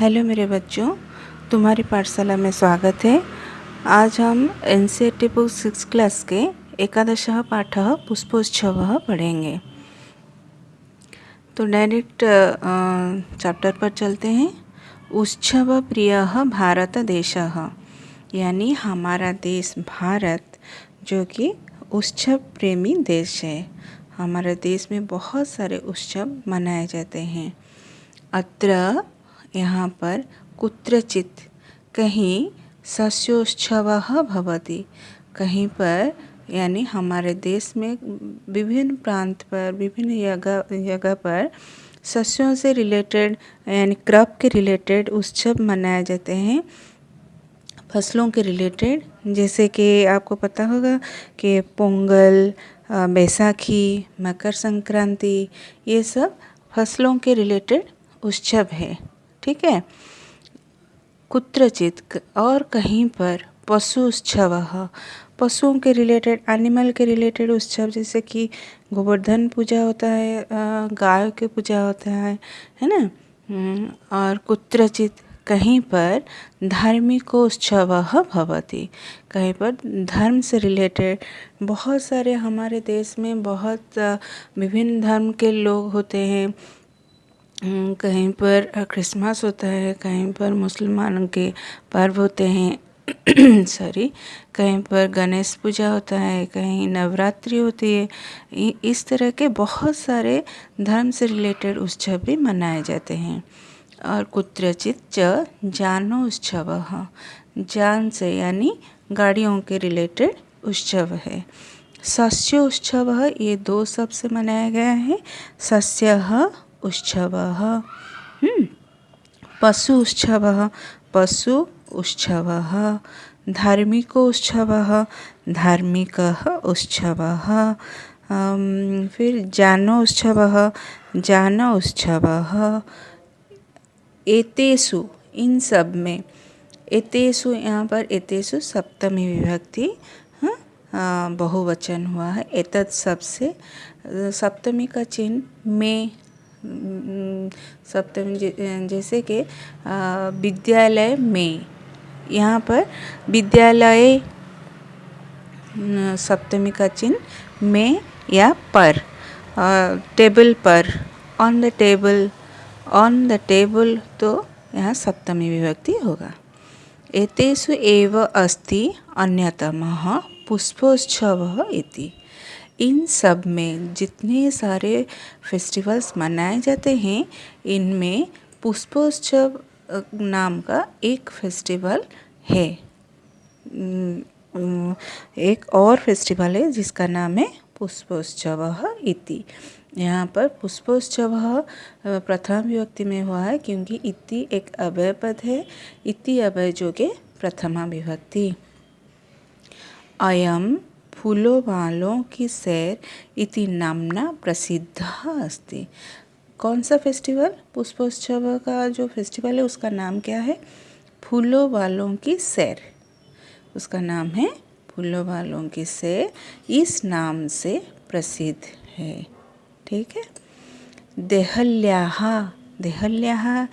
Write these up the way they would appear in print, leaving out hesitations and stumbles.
Hello मेरे बच्चों, तुम्हारी पाठशाला में स्वागत है। आज हम एनसीईआरटी बुक 6 क्लास के एकादशः पाठः पुष्पोत्सवः पढ़ेंगे। तो डायरेक्ट चैप्टर पर चलते हैं। उत्सव प्रियः भारत देशः, यानी हमारा देश भारत जो कि उत्सव प्रेमी देश है। हमारे देश में बहुत सारे उत्सव मनाए जाते हैं। अत्र यहाँ पर कुत्रचित कहीं सस्योत्सवः भवति, कहीं पर यानी हमारे देश में विभिन्न प्रांत पर विभिन्न जगह पर सस्यों से रिलेटेड यानी क्रॉप के रिलेटेड उत्सव मनाए जाते हैं, फसलों के रिलेटेड। जैसे कि आपको पता होगा कि पोंगल, बैसाखी, मकर संक्रांति, ये सब फसलों के रिलेटेड उत्सव है। ठीक है। कुत्रचित और कहीं पर पशु उत्सवः, पशुओं के रिलेटेड एनिमल के रिलेटेड उत्सव, जैसे कि गोवर्धन पूजा होता है, गाय की पूजा होता है ना। और कुत्रचित कहीं पर धार्मिक उत्सवः भवति, कहीं पर धर्म से रिलेटेड बहुत सारे हमारे देश में बहुत विभिन्न धर्म के लोग होते हैं। कहीं पर क्रिसमस होता है, कहीं पर मुसलमानों के पर्व होते हैं सॉरी, कहीं पर गणेश पूजा होता है, कहीं नवरात्रि होती है। इस तरह के बहुत सारे धर्म से रिलेटेड उत्सव भी मनाए जाते हैं। और कुत्रचित च जानो उत्सवः, जान से यानी गाड़ियों के रिलेटेड उत्सव है। सस्योत्सवः, ये दो शब्द से मनाया गया है। सस्यः उत्सवः। पशु उत्सवः, पशु उत्सवः। धार्मिको उत्सवः, धार्मिकः उत्सवः। फिर जानो उत्सवः, जान उत्सवः। एतेषु, इन सब में, एतेषु यहाँ पर एतेषु सप्तमी विभक्ति बहुवचन हुआ है। एतत् सबसे सप्तमी का चिन्ह में, सप्तमी जैसे कि विद्यालय में, यहाँ पर विद्यालय सप्तमी का चिन्ह में या पर। टेबल पर, on the table, on the table, तो यहाँ सप्तमी विभक्ति होगा। एतेषु एव अस्ति अन्यतमः पुष्पोत्सवः इति। इन सब में जितने सारे फेस्टिवल्स मनाए जाते हैं, इनमें पुष्पोत्सव नाम का एक फेस्टिवल है। एक और फेस्टिवल है जिसका नाम है पुष्पोत्सवः इति। यहाँ पर पुष्पोत्सवः प्रथम विभक्ति में हुआ है क्योंकि इति एक अव्यय पद है। इति अव्यय जो कि प्रथमा विभक्ति। अयम फूलों वालों की सैर इति नामना प्रसिद्धः अस्ति। कौन सा फेस्टिवल? पुष्पोत्सव का जो फेस्टिवल है उसका नाम क्या है? फूलों वालों की सैर, उसका नाम है फूलों वालों की सैर, इस नाम से प्रसिद्ध है। ठीक है। देहल्याः, देहल्याः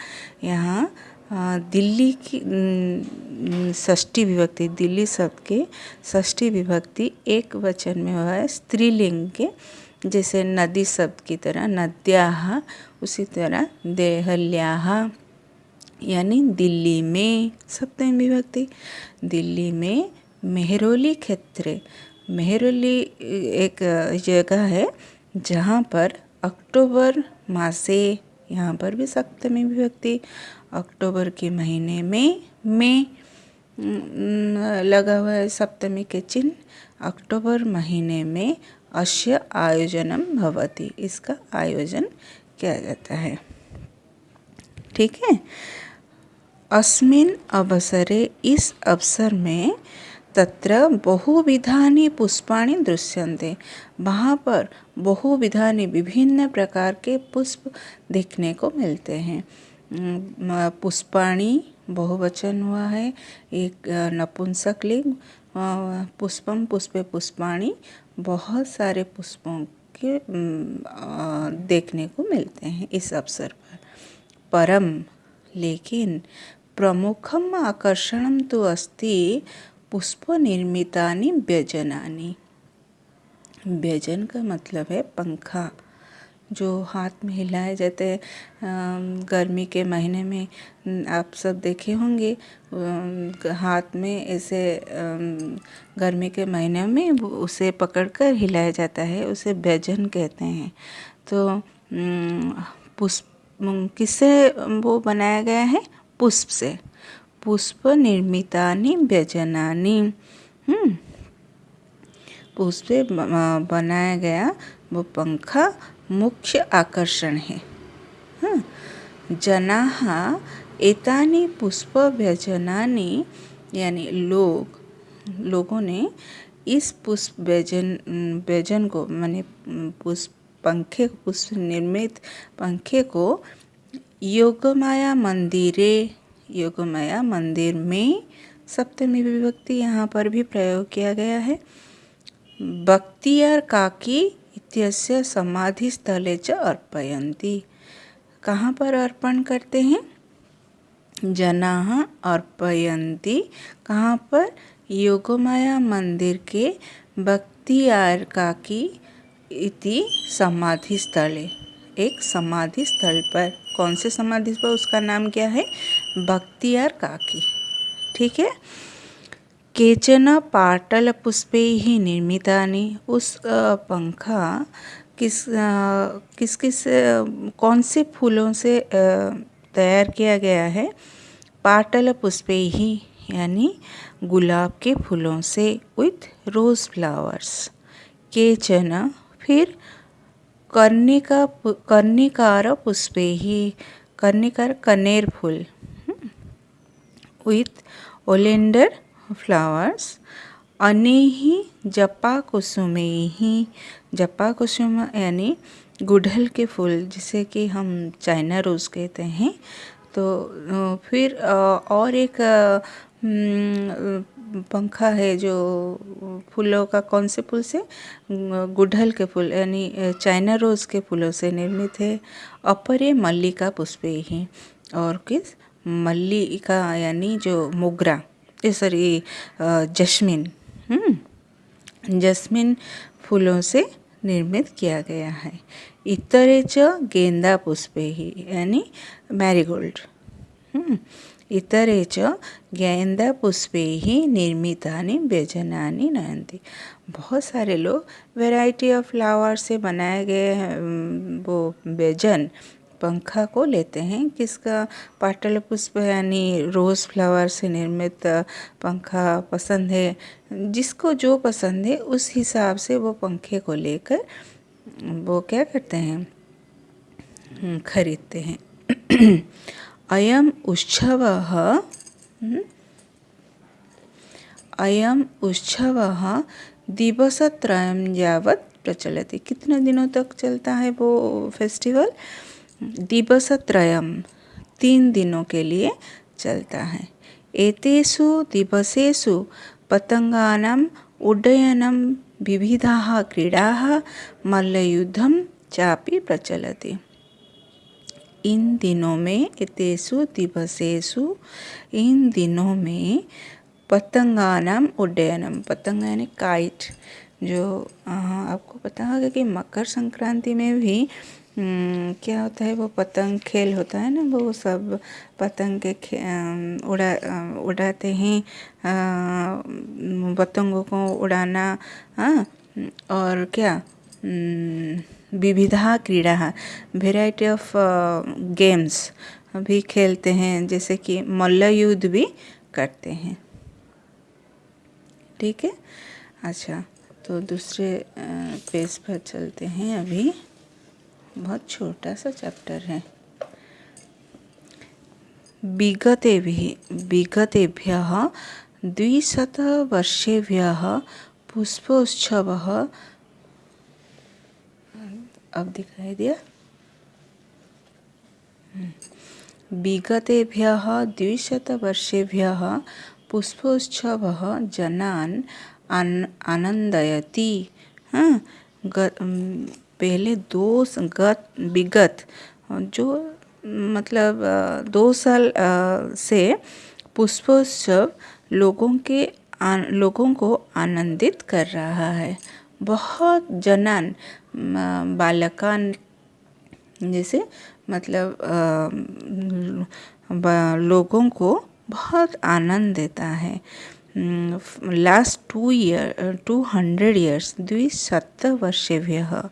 यहाँ दिल्ली की षष्ठी विभक्ति, दिल्ली शब्द के षष्ठी विभक्ति एक वचन में हुआ है स्त्रीलिंग के, जैसे नदी शब्द की तरह नद्याः, उसी तरह देहल्याः यानी दिल्ली में सप्तमी विभक्ति। दिल्ली में मेहरौली क्षेत्र, मेहरौली एक जगह है जहाँ पर अक्टूबर मासे, यहाँ पर भी सप्तमी विभक्ति, अक्टूबर के महीने में लगा हुआ है सप्तमी के चिन्ह। अक्टूबर महीने में अस्य आयोजनम भवति, इसका आयोजन किया जाता है। ठीक है। अस्मिन् अवसरे, इस अवसर में, तत्र बहुविधानि पुष्पाणि दृश्यन्ते, वहाँ पर बहुविधानि विभिन्न प्रकार के पुष्प देखने को मिलते हैं। पुष्पाणि बहुवचन हुआ है, एक नपुंसकलिंग। पुष्पम पुष्पे पुष्पाणि, बहुत सारे पुष्पों के देखने को मिलते हैं इस अवसर पर। परम लेकिन प्रमुखम आकर्षणं तु अस्ति पुष्पनिर्मितानि व्यजनानि। व्यजन का मतलब है पंखा, जो हाथ में हिलाए जाते हैं। गर्मी के महीने में आप सब देखे होंगे, हाथ में ऐसे गर्मी के महीने में उसे पकड़कर हिलाया जाता है, उसे व्यजन कहते हैं। तो पुष्प किससे वो बनाया गया है? पुष्प से। पुष्प निर्मितानि व्यजनानि। पुष्प से बनाया गया वो पंखा मुख्य आकर्षण है। जनाः एतानि पुष्पव्यजनानि, यानी लोगों ने इस पुष्प व्यजन को माने पुष्प निर्मित पंखे को योगमाया मंदिर में, सप्तमी विभक्ति यहाँ पर भी प्रयोग किया गया है, बख्तियार काकी इत्यस्य समाधि स्थले च अर्पयन्ति। कहाँ पर अर्पण करते हैं? जनाः अर्पयन्ति। कहाँ पर? योगमाया मंदिर के बख्तियार काकी इति समाधि स्थले, एक समाधि स्थल पर। कौन से समाधि पर? उसका नाम क्या है? बख्तियार काकी। ठीक है। केचन पाटलपुष्पैः निर्मितानि। उस पंखा किस कौन से फूलों से तैयार किया गया है? पाटलपुष्पैः, यानी गुलाब के फूलों से, विथ रोज फ्लावर्स। केचन, फिर कर्णिकार पुष्पैः, कर्णिकार कनेर फूल, विथ ओलेंडर फ्लावर्स। अनेः जपाकुसुमैः, जपाकुसुम यानी गुड़हल के फूल, जिसे कि हम चाइना रोज कहते हैं। तो फिर और एक पंखा है जो फूलों का, कौन से फूल से? गुड़हल के फूल यानी चाइना रोज के फूलों से निर्मित है। अपरे मल्लिका पुष्पैः, और किस? मल्लिका यानी जो मोगरा, सॉरी जस्मिन, जस्मिन फूलों से निर्मित किया गया है। इतरे च गेंदा पुष्पैः, यानी मैरीगोल्ड। इतरे च गेंदा पुष्पैः निर्मितानि व्यजनानि नयन्ति। बहुत सारे लोग वैरायटी ऑफ फ्लावर से बनाए गए वो व्यजन पंखा को लेते हैं। किसका? पाटल पुष्प यानी रोज़ फ्लावर से निर्मित पंखा पसंद है। जिसको जो पसंद है उस हिसाब से वो पंखे को लेकर वो क्या करते हैं? खरीदते हैं। अयम उत्सवः दिवसत्रयं यावत् प्रचलति। कितने दिनों तक चलता है वो फेस्टिवल? दिवसत्रयं, 3 दिनों के लिए चलता है। एतेषु दिवसेषु पतंगानां उड्डयनं, विविधाः क्रीडाः, मल्लयुद्धं चापि प्रचलति। इन दिनों में, एतेषु दिवसेषु, इन दिनों में पतंगानां उड्डयनम, पतंग यानी काइट, जो आपको पता होगा कि मकर संक्रांति में भी क्या होता है? वो पतंग खेल होता है ना, वो सब पतंग के उड़ाते हैं। पतंगों को उड़ाना, और क्या? विविधा क्रीड़ा, वेराइटी ऑफ गेम्स भी खेलते हैं, जैसे कि मल्ल युद्ध भी करते हैं। ठीक है। अच्छा, तो दूसरे पेज पर चलते हैं। अभी बहुत छोटा सा चैप्टर है। विगतेभ्यः 200 वर्षेभ्यः पुष्पोत्सवः, अब दिखाई दिया? विगतेभ्यः 200 वर्षेभ्यः पुष्पोत्सवः जनान् आनंदयति। पहले विगत जो मतलब 2 साल से पुष्पोत्सव लोगों को आनंदित कर रहा है। बहुत जनान बालकान जैसे मतलब लोगों को बहुत आनंद देता है। लास्ट 200 years द्विशतवर्षेभ्यः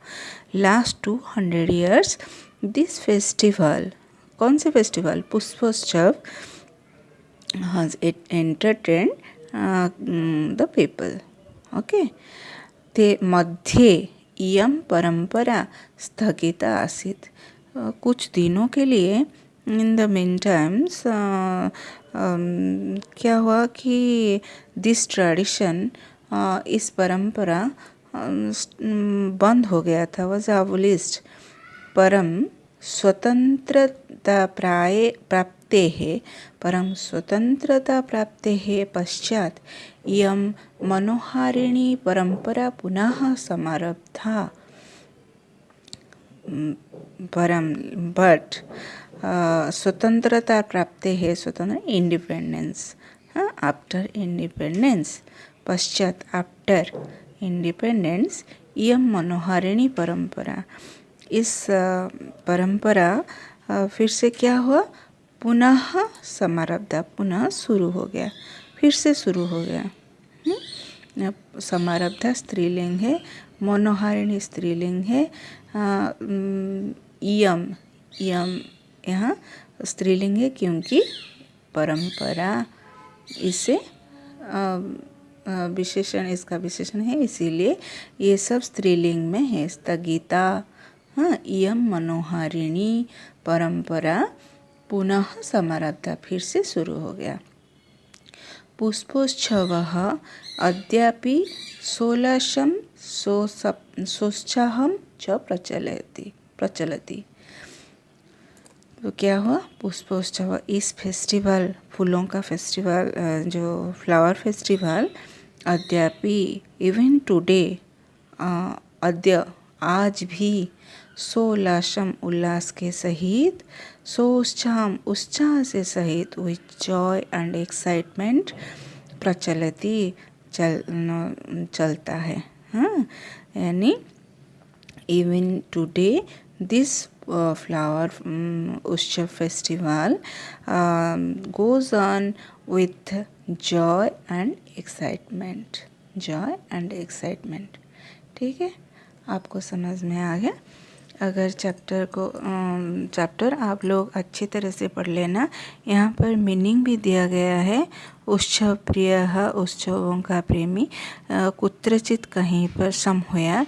लास्ट 200 years दिस फेस्टिवल, कौन से फेस्टिवल, पुष्पोत्सव has entertained the people. Okay, ते मध्ये इयं परंपरा स्थगिता आसीत्। कुछ दिनों के लिए इन द मीन टाइम्स क्या हुआ कि दिस ट्रेडिशन, इस परंपरा बंद हो गया था, वॉज अबोलिश्ड। परम स्वतंत्रता प्राप्तेः पश्चात् इयं मनोहारिणी परंपरा पुनः समारब्धा। बट स्वतंत्रता प्राप्तेः, स्वतंत्र इंडिपेंडेंस, आफ्टर इंडिपेंडेंस, पश्चात आफ्टर इंडिपेंडेंस, इयं मनोहारिणी परंपरा, इस परंपरा फिर से क्या हुआ, पुनः समारब्धा, पुनः शुरू हो गया, फिर से शुरू हो गया। समारब्धा स्त्रीलिंग है, मनोहारिणी स्त्रीलिंग है, इयम यहाँ स्त्रीलिंग है क्योंकि परंपरा इसे विशेषण, इसका विशेषण है, इसीलिए ये सब स्त्रीलिंग में है। स्थगिता, इयं मनोहारिणी परंपरा पुनः समारब्धा, फिर से शुरू हो गया। पुष्पोत्सवः अद्यापि 1660 च प्रचलति। तो क्या हुआ, पुष्पोत्सव, इस फेस्टिवल, फूलों का फेस्टिवल, जो फ्लावर फेस्टिवल, अद्यापि, इवन टुडे, अद्य, आज भी, सोलाशम, उल्लास के सहित, सोत्साहम, उत्साह से सहित, विथ जॉय एंड एक्साइटमेंट, प्रचलति, चलता है। यानी even today this flower Utsav festival goes on with joy and excitement, ठीक है, आपको समझ में आ गया। अगर चैप्टर आप लोग अच्छी तरह से पढ़ लेना। यहाँ पर मीनिंग भी दिया गया है, उत्सव प्रियः, उत्सवों का प्रेमी, कुत्रचित कहीं पर सम होया,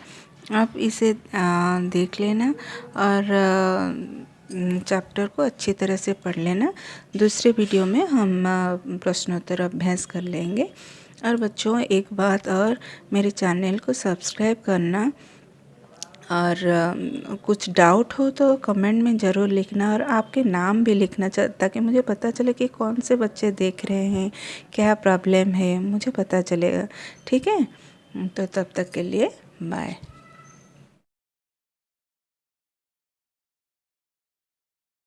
आप इसे देख लेना और चैप्टर को अच्छी तरह से पढ़ लेना। दूसरे वीडियो में हम प्रश्नोत्तर अभ्यास कर लेंगे। और बच्चों, एक बात और, मेरे चैनल को सब्सक्राइब करना, और कुछ डाउट हो तो कमेंट में ज़रूर लिखना, और आपके नाम भी लिखना ताकि मुझे पता चले कि कौन से बच्चे देख रहे हैं, क्या प्रॉब्लम है, मुझे पता चलेगा। ठीक है, तो तब तक के लिए बाय।